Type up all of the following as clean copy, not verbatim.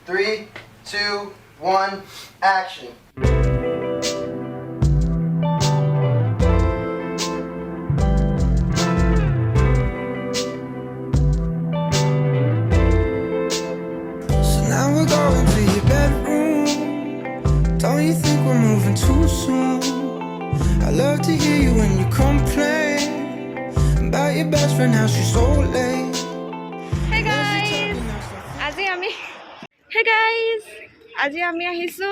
3, 2, 1, action. Now we're going to your bedroom. Don't you think we're moving too soon? I love to hear you when you complain about your best friend, how she's so late. Hey guys, আজি আমি আহিছো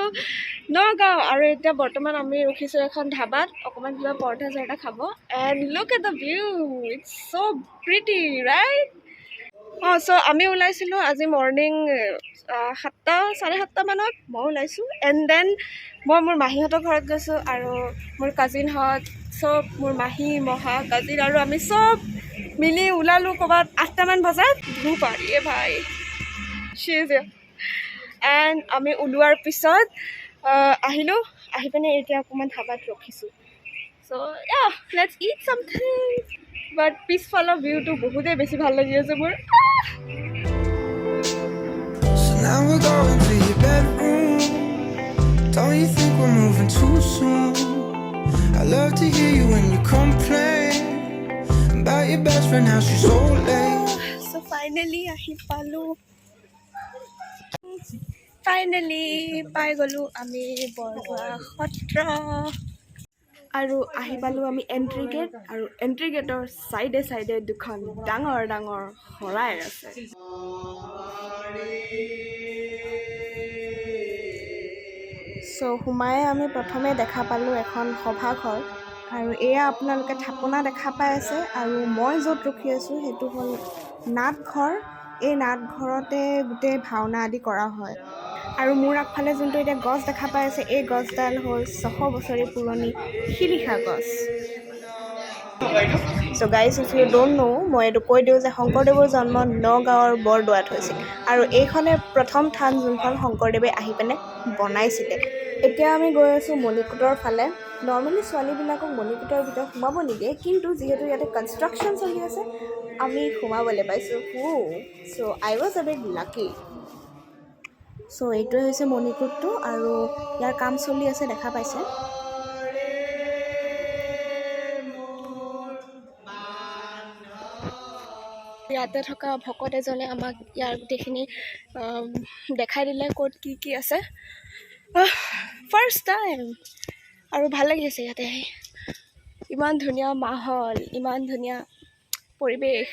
নগাঁও আৰু এতিয়া বৰ্তমান আমি ৰখিছো এখন ধাবাত অকমান কিবা পৰঠা চৰঠা খাব and look at the view, it's so pretty, right? So আমি ওলাইছিলো আজি মৰ্নিং 7:30 মানত মই ওলাইছো and then মই মোৰ মাহীহঁতৰ ঘৰত গৈছো আৰু মোৰ কাজিনহঁত চব মোৰ মাহী মহা কাজিন আৰু আমি চব মিলি ওলালো ক'বাত 8টা মান বজাত ধূপ আৰিয়ে ভাই and আমি ওলোৱাৰ পিছত আহিলো আহি পিনে এতিয়া অকমান ধাবাত ৰখিছো so yeah, let's eat something but পিছফালৰ ভিউটো বহুতেই বেছি ভাল লাগি আছে মোৰ So now we're going to your bedroom. Don't you think we're moving too soon? I love to hear you when you complain about your best friend, how she's so late. so finally ahi palu finally পাই গলো আমি বৰদোৱা সত্ৰ আৰু আহি পালো আমি entry gate আৰু entry গেটৰ সাইডে সাইডে দুখন ডাঙৰ ডাঙৰ হৰাই আছে so হুমায়ে আমি প্ৰথমে দেখা পালো এখন সভাঘৰ আৰু এয়া আপোনালোকে থাপনা দেখা পাই আছে আৰু মই য'ত ৰখি আছো হেতু হ'ল নাটঘৰ এই নাটঘৰতে গোটেই ভাওনা আদি কৰা হয় আৰু মোৰ আগফালে যোনটো এতিয়া গছ দেখা পাই আছে এই গছডাল হ'ল 100 বছৰী পুৰণি শিলিখা গছ So guys, if you don't know, মই এইটো কৈ দিওঁ যে শংকৰদেৱৰ জন্ম নগাঁৱৰ বৰদোৱাত হৈছিল আৰু এইখনে প্ৰথম থান যোনখন শংকৰদেৱে আহি পিনে বনাইছিলে এতিয়া আমি গৈ আছোঁ মণিকূটৰ ফালে নৰ্মেলি ছোৱালীবিলাকক মণিকূটৰ ভিতৰত সোমাব নিদিয়ে কিন্তু যিহেতু ইয়াতে কনষ্ট্ৰাকশ্যন চলি আছে আমি সোমাবলৈ পাইছোঁ so I was a bit lucky so এইটোৱে হৈছে মণিকূটটো আৰু ইয়াৰ কাম চলি আছে দেখা পাইছে ইয়াতে থকা ভকত এজনে আমাক ইয়াৰ গোটেইখিনি দেখাই দিলে ক'ত কি আছে ফাৰ্ষ্ট টাইম আৰু ভাল লাগি আছে ইয়াতে আহি ইমান ধুনীয়া মাহল ইমান ধুনীয়া পৰিৱেশ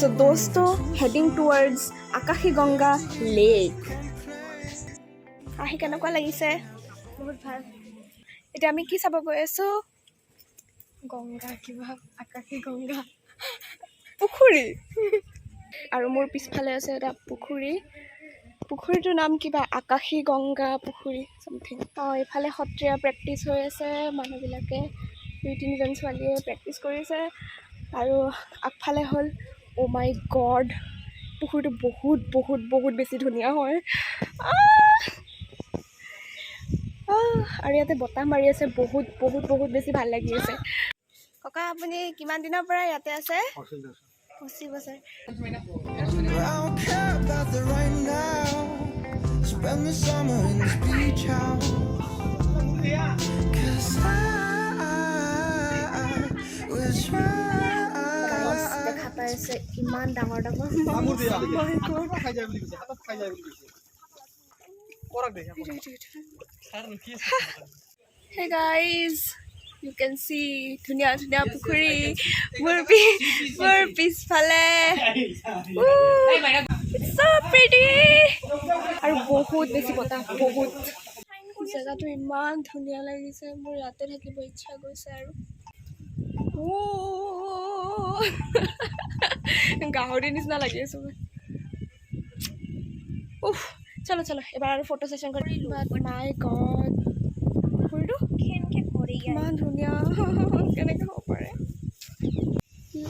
So dosto heading towards Akashi Ganga Lake. আহি কেনেকুৱা লাগিছে বহুত ভাল এতিয়া আমি কি চাব গৈ আছো গংগা কিবা আকাশী গংগা পুখুৰী আৰু মোৰ পিছফালে আছে এটা পুখুৰীটোৰ নাম কিবা আকাশী গংগা পুখুৰী সামথিং এইফালে সত্ৰীয়া প্ৰেক্টিছ হৈ আছে মানুহবিলাকে 2-3জন ছোৱালীয়ে প্ৰেক্টিছ কৰিছে আৰু আগফালে হ'ল Oh my god, পুখুৰীটো বহুত বহুত বহুত বেছি ধুনীয়া হয় আৰু ইয়াতে বতাহ মাৰি আছে বহুত বহুত বহুত বেছি ভাল লাগি আছে ককা আপুনি কিমান দিনৰ পৰা ইয়াতে আছে 25 বছৰ I don't care about the right now. Spend the summer in this beach house. 'Cause I was right. দেখা পাই আছে ইমান ডাঙৰ ডাঙৰ Hey guys, you can see ধুনীয়া ধুনীয়া পুখুৰী মোৰ পিছফালে It's so pretty আৰু বহুত বেছি বতাহ বহুত জেগাটো ইমান ধুনীয়া লাগিছে মোৰ ইয়াতে থাকিব ইচ্ছা গৈছে আৰু গাহৰি নিচিনা লাগি আছে চলো চলো এবাৰ আৰু ফটো সেশন কৰিম মাই গড পুখুৰীটো ইমান ধুনীয়া কেনেকৈ হ'ব পাৰে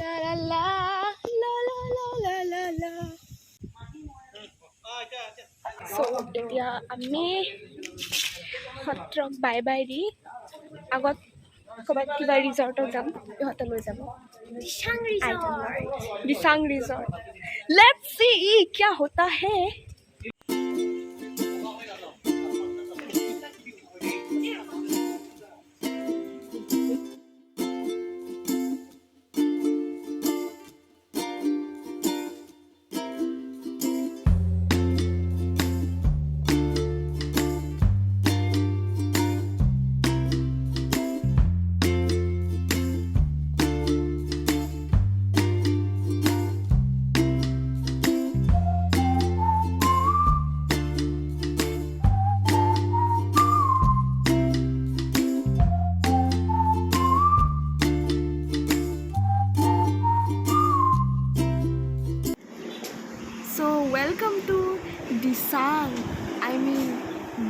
লা লা লা লা লা লা লা লা চ' এতিয়া আমি সত্ৰক বাই বাই দি আগত ক'ৰবাত কিবা ৰিজৰ্টত যাম ইহঁতে লৈ যাব দিচাং ৰিজৰ্ট লেটছ সি क्या होता है So welcome to Dichang, I mean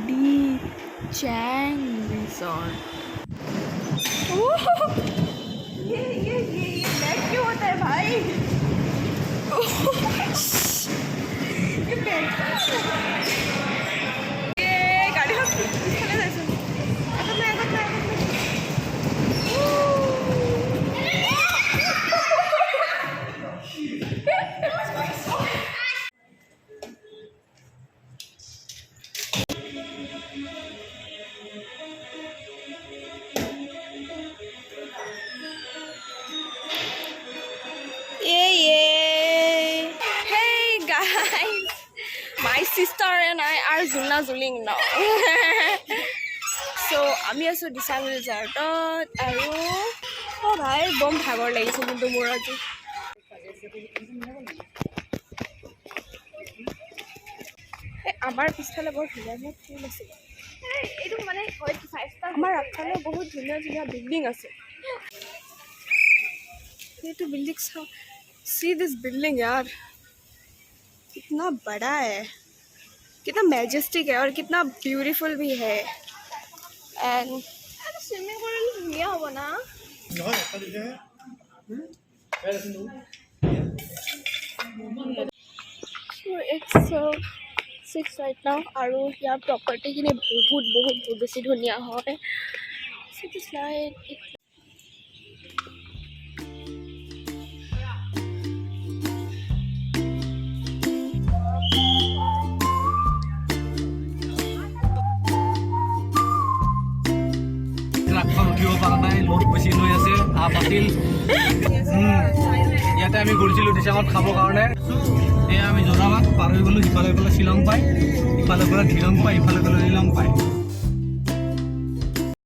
Dichang Resort. ये बैग क्यों होता है भाई? ये बैग ये गाड़ी हम चले जाएं Hey guys, my sister and I are Zulna Zuling now. So আমি আছো দিচাং ৰিজৰ্টত আৰু ভাই বম ভাগৰ লাগিছে কিন্তু মোৰ আজি আমাৰ পিছফালে বৰ ধুনীয়া ধুনীয়া ফুল আছে এইটো মানে আমাৰ আগফালে বহুত ধুনীয়া ধুনীয়া বিল্ডিং আছে এইটো बिल्डिंग सी दिस बिल्डिंग यार कितना बड़ा है कितना मैजेस्टिक है और कितना ब्यूटीफुल भी है एंड स्विमिंग पूल धुनिया हो ना so it's 6 right now আৰু ইয়াৰ প্ৰপাৰ্টি কিনে বহুত বেছি ধুনিয়া হয় so this light ইয়াতে আমি ঘূৰিছিলোঁ দিচাঙত খাবৰ কাৰণে এয়া আমি জোৰাবাট পাৰ হৈ গ'লোঁ সিফালে গ'লে শ্বিলং পায় ইফালে গ'লে ধিৰং পায় ইফালে গ'লে শ্বিলং পায়